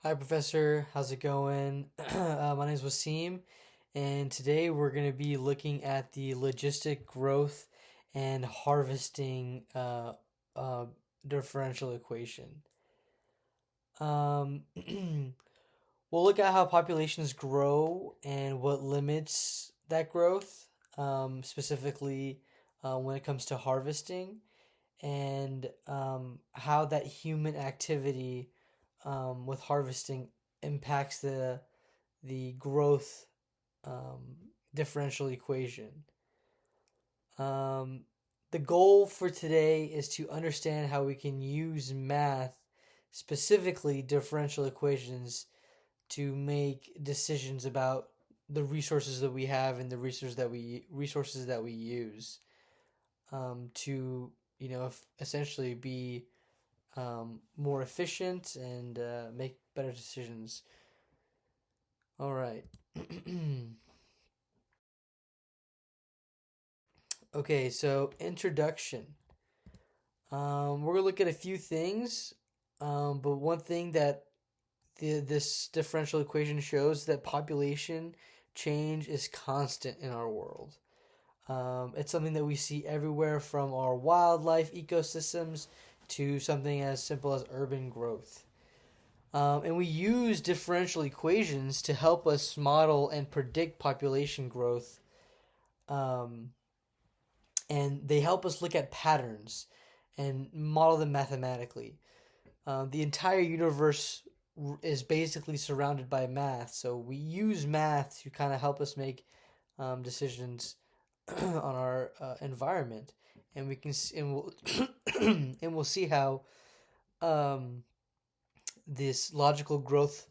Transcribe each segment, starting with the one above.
Hi, Professor. How's it going? My name is Wasim, and today we're going to be looking at the logistic growth and harvesting uh, differential equation. Um, we'll look at how populations grow and what limits that growth, specifically when it comes to harvesting, and how that human activity with harvesting impacts the growth um, differential equation. Um, the goal for today is to understand how we can use math, specifically differential equations, to make decisions about the resources that we have and the resources that we use to essentially be more efficient and make better decisions. All right. Okay, so introduction. We're gonna look at a few things, but one thing that this differential equation shows that population change is constant in our world. It's something that we see everywhere from our wildlife ecosystems to something as simple as urban growth. And we use differential equations to help us model and predict population growth. Um, and they help us look at patterns and model them mathematically. The entire universe is basically surrounded by math, so we use math to kind of help us make decisions on our environment, and we can and we'll and we'll see how um, this logical growth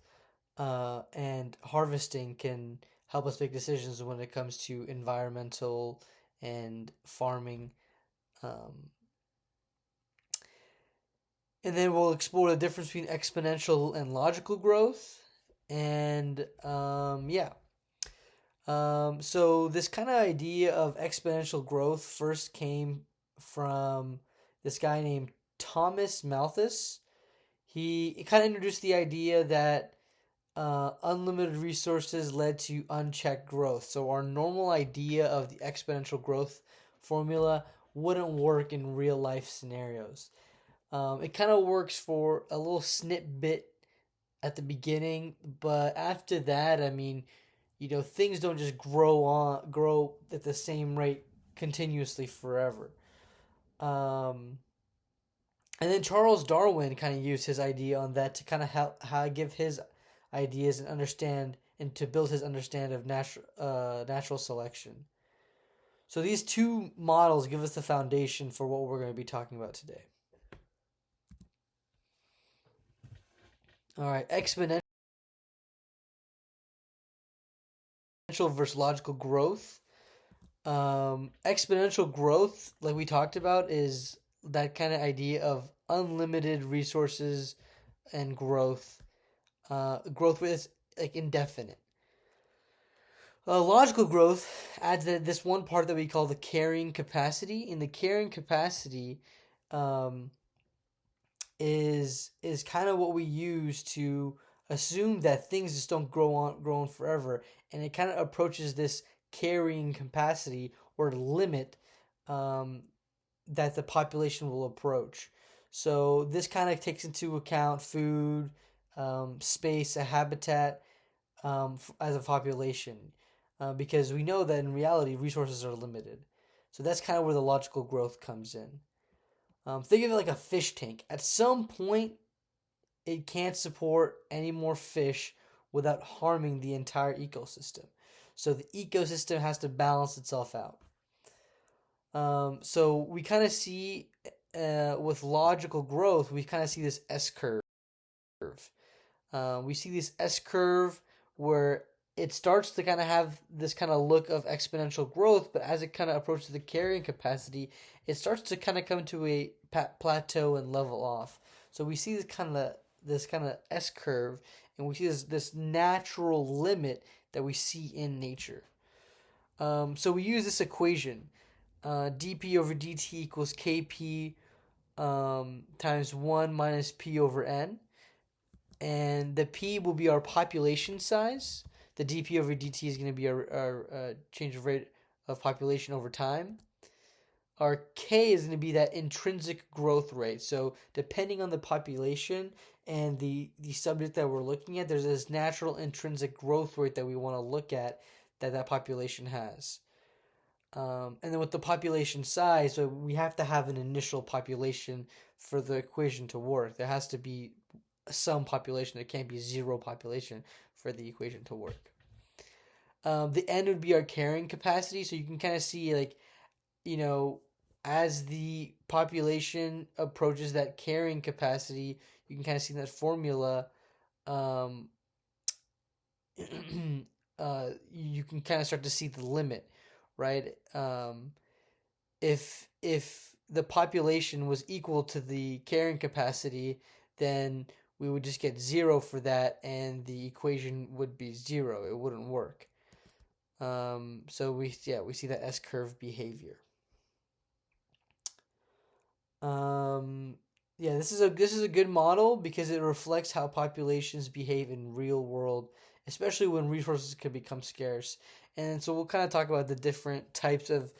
and harvesting can help us make decisions when it comes to environmental and farming. Um, and then we'll explore the difference between exponential and logical growth. And yeah. So this kind of idea of exponential growth first came from this guy named Thomas Malthus. He kind of introduced the idea that unlimited resources led to unchecked growth. So our normal idea of the exponential growth formula wouldn't work in real life scenarios. It kind of works for a little snippet at the beginning, but after that, I mean, things don't just grow at the same rate continuously forever. Um, and then Charles Darwin kind of used his idea on that to kind of help how give his ideas and understand and to build his understanding of natural selection. So these two models give us the foundation for what we're going to be talking about today. All right, exponential versus logical growth. Exponential growth, like we talked about, is that kind of idea of unlimited resources and growth. Growth is like indefinite. Logical growth adds this one part that we call the carrying capacity. In the carrying capacity, um, is kind of what we use to assume that things just don't grow on forever, and it kind of approaches this carrying capacity or limit um, that the population will approach. So this kind of takes into account food, space, a habitat as a population, because we know that in reality resources are limited. So that's kind of where the logical growth comes in. Think of it like a fish tank. At some point, it can't support any more fish without harming the entire ecosystem. So the ecosystem has to balance itself out. So we kind of see with logical growth, we kind of see this S curve. We see this S curve where it starts to kind of have this kind of look of exponential growth, but as it kind of approaches the carrying capacity, it starts to kind of come to a plateau and level off. So we see this kind of S curve, and we see this natural limit that we see in nature. So we use this equation, dp over dt equals kp times 1 minus p over n. and the P will be our population size. The dP over dt is going to be our change of rate of population over time. Our K is going to be that intrinsic growth rate. So depending on the population and the subject that we're looking at, there's this natural intrinsic growth rate that we want to look at that population has. And then with the population size, so we have to have an initial population for the equation to work. There has to be some population. There can't be zero population for the equation to work. The N would be our carrying capacity. So you can kind of see, like, as the population approaches that carrying capacity, you can kind of see in that formula. You can kind of start to see the limit, right? If the population was equal to the carrying capacity, then we would just get 0 for that, and the equation would be 0. It wouldn't work. So we see that S curve behavior. This is a good model because it reflects how populations behave in real world, especially when resources can become scarce. And so we'll kind of talk about the different types of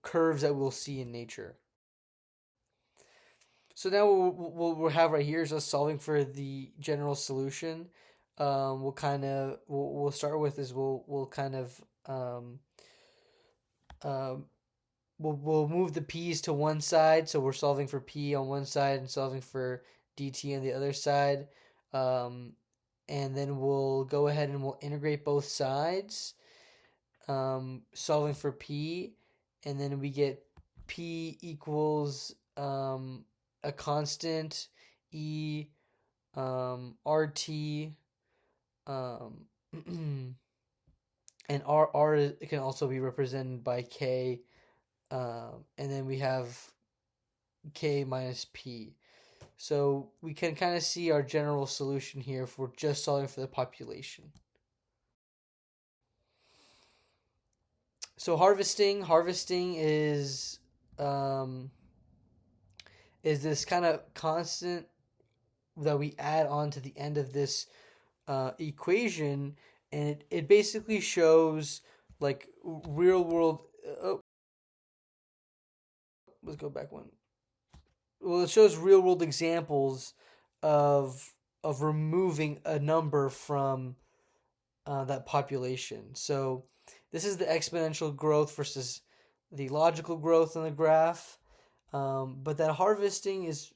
curves that we'll see in nature. So now what we'll have right here is us solving for the general solution. We'll start with is we'll kind of we'll move the p's to one side, so we're solving for p on one side and solving for dt on the other side. And then we'll go ahead and we'll integrate both sides, solving for p, and then we get p equals a constant e rt, and r can also be represented by k, and then we have k minus p. So we can kind of see our general solution here if we're just solving for the population. So harvesting is this kind of constant that we add on to the end of this equation, and it basically shows like real world. Let's go back one. Well, it shows real world examples of removing a number from that population. So this is the exponential growth versus the logical growth in the graph. But that harvesting is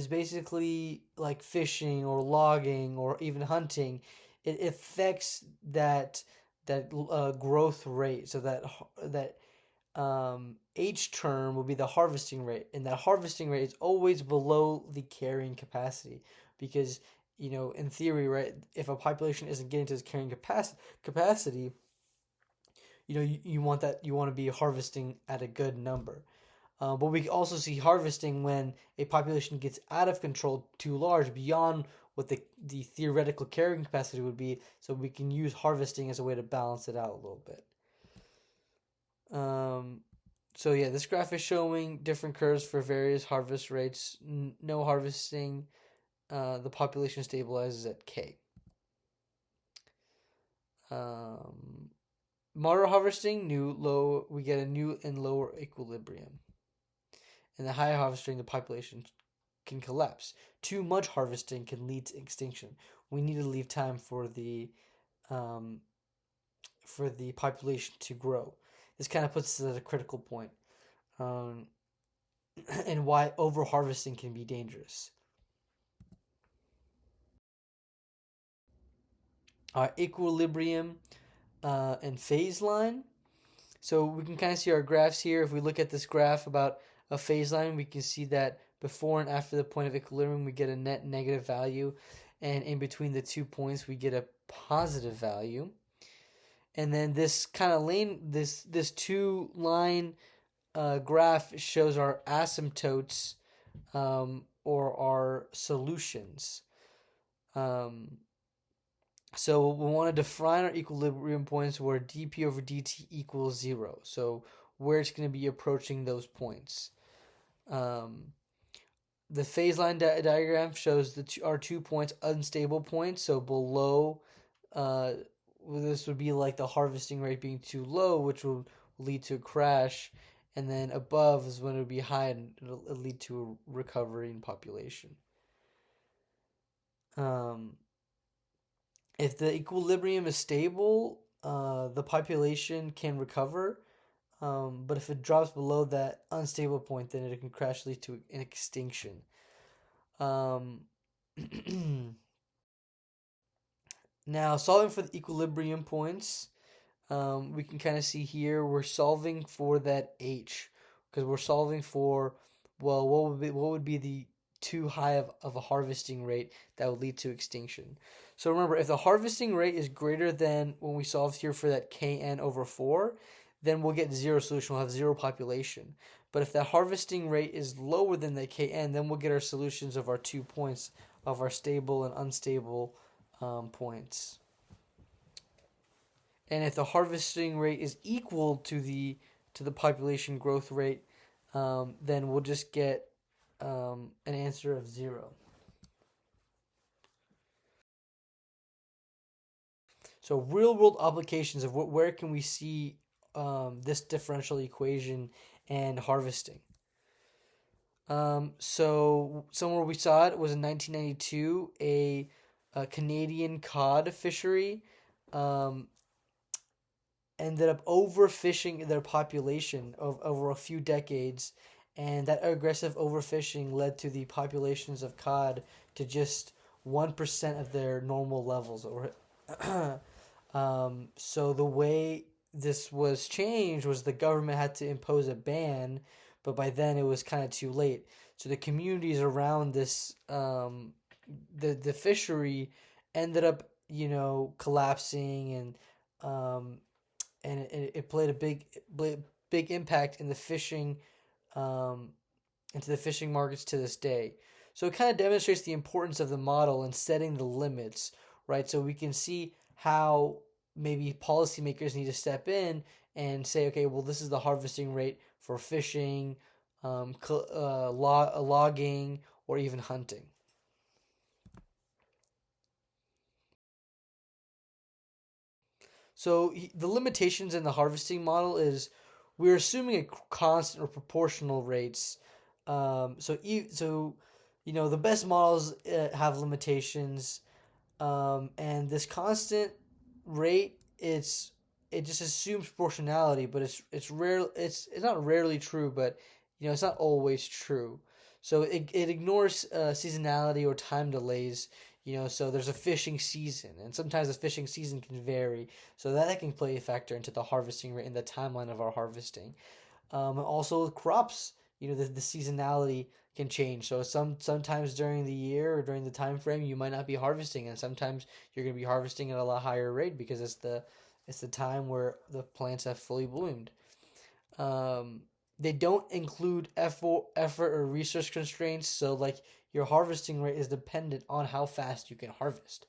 basically like fishing or logging or even hunting. It affects that growth rate. So that H term will be the harvesting rate, and that harvesting rate is always below the carrying capacity because in theory, right, if a population isn't getting to its carrying capacity, you want to be harvesting at a good number. But we also see harvesting when a population gets out of control, too large, beyond what the theoretical carrying capacity would be. So we can use harvesting as a way to balance it out a little bit. So this graph is showing different curves for various harvest rates. No harvesting, the population stabilizes at K. Moderate harvesting, we get a new and lower equilibrium. And the high harvesting, the population can collapse. Too much harvesting can lead to extinction. We need to leave time for the population to grow. This kind of puts us at a critical point, and why over harvesting can be dangerous. Our equilibrium and phase line. So we can kind of see our graphs here. If we look at this graph about a phase line, we can see that before and after the point of equilibrium, we get a net negative value, and in between the 2 points, we get a positive value. And then this kind of this 2-line graph shows our asymptotes, or our solutions. So we want to define our equilibrium points where dP over dt equals 0. So where it's going to be approaching those points. The phase line diagram shows our 2 points unstable points. So below, uh, this would be like the harvesting rate being too low, which will lead to a crash. And then above is when it would be high and it'll lead to a recovery in population. Um, if the equilibrium is stable, the population can recover. But if it drops below that unstable point, then it can crash, lead to an extinction. Um, Now, solving for the equilibrium points, we can kind of see here we're solving for that h, because we're solving for, well, what would be the too high of a harvesting rate that would lead to extinction. So remember, if the harvesting rate is greater than when we solved here for that kn over 4, then we'll get zero solution. We'll have zero population. But if the harvesting rate is lower than the kn, then we'll get our solutions of our 2 points of our stable and unstable points. And if the harvesting rate is equal to the population growth rate, then we'll just get an answer of 0. So real world applications of where can we see this differential equation and harvesting? So somewhere we saw it was in 1992, a Canadian cod fishery ended up overfishing their population over a few decades, and that aggressive overfishing led to the populations of cod to just 1% of their normal levels. So the way this was changed was the government had to impose a ban, but by then it was kind of too late. So the communities around this, the fishery, ended up collapsing, and it played a big impact in the fishing, um, into the fishing markets to this day. So it kind of demonstrates the importance of the model and setting the limits, right? So we can see how maybe policymakers need to step in and say, okay, well, this is the harvesting rate for fishing, logging, or even hunting. So the limitations in the harvesting model is we're assuming a constant or proportional rates. The best models have limitations, and this constant rate, it just assumes proportionality, but it's rare. It's not rarely true, but it's not always true. So it ignores seasonality or time delays. So there's a fishing season, and sometimes the fishing season can vary. So that can play a factor into the harvesting rate and the timeline of our harvesting. Also crops, the seasonality can change. So sometimes during the year or during the time frame you might not be harvesting, and sometimes you're going to be harvesting at a lot higher rate because it's the time where the plants have fully bloomed. They don't include effort or resource constraints. So like your harvesting rate is dependent on how fast you can harvest.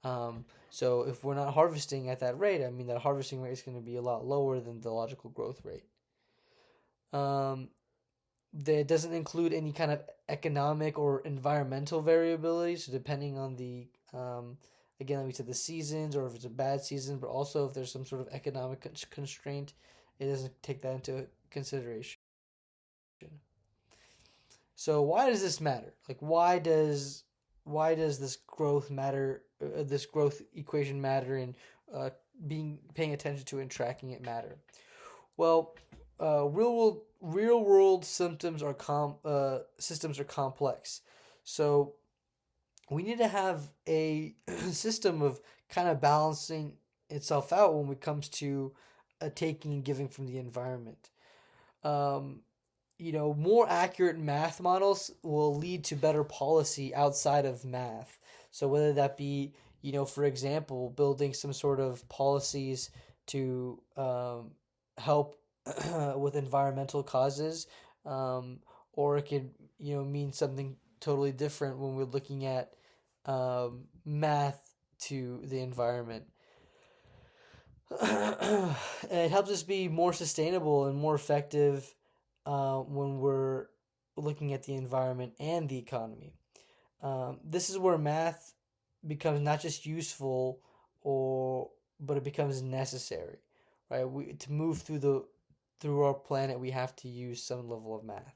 So if we're not harvesting at that rate, I mean that harvesting rate is going to be a lot lower than the logical growth rate. That doesn't include any kind of economic or environmental variability. So depending on the again, like we said, the seasons, or if it's a bad season, but also if there's some sort of economic constraint, it doesn't take that into consideration. So why does this matter? Like why does this growth matter? This growth equation matter, and paying attention to and tracking it matter? Well, real world systems are complex, so we need to have a system of kind of balancing itself out when it comes to taking and giving from the environment. Um, more accurate math models will lead to better policy outside of math. So whether that be, for example, building some sort of policies to help with environmental causes, or it could, mean something totally different when we're looking at math to the environment. It helps us be more sustainable and more effective when we're looking at the environment and the economy. This is where math becomes not just useful, or but it becomes necessary, right? To move through our planet, we have to use some level of math.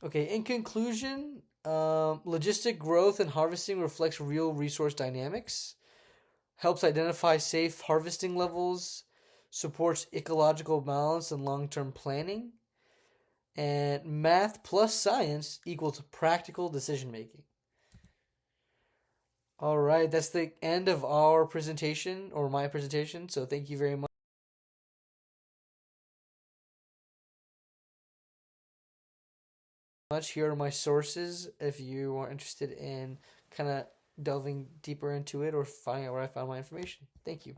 Okay, in conclusion, logistic growth and harvesting reflects real resource dynamics, helps identify safe harvesting levels, supports ecological balance and long term planning, and math plus science equals practical decision making. All right, that's the end of our presentation, or my presentation. So thank you very much. Here are my sources if you are interested in kind of delving deeper into it or finding out where I found my information. Thank you.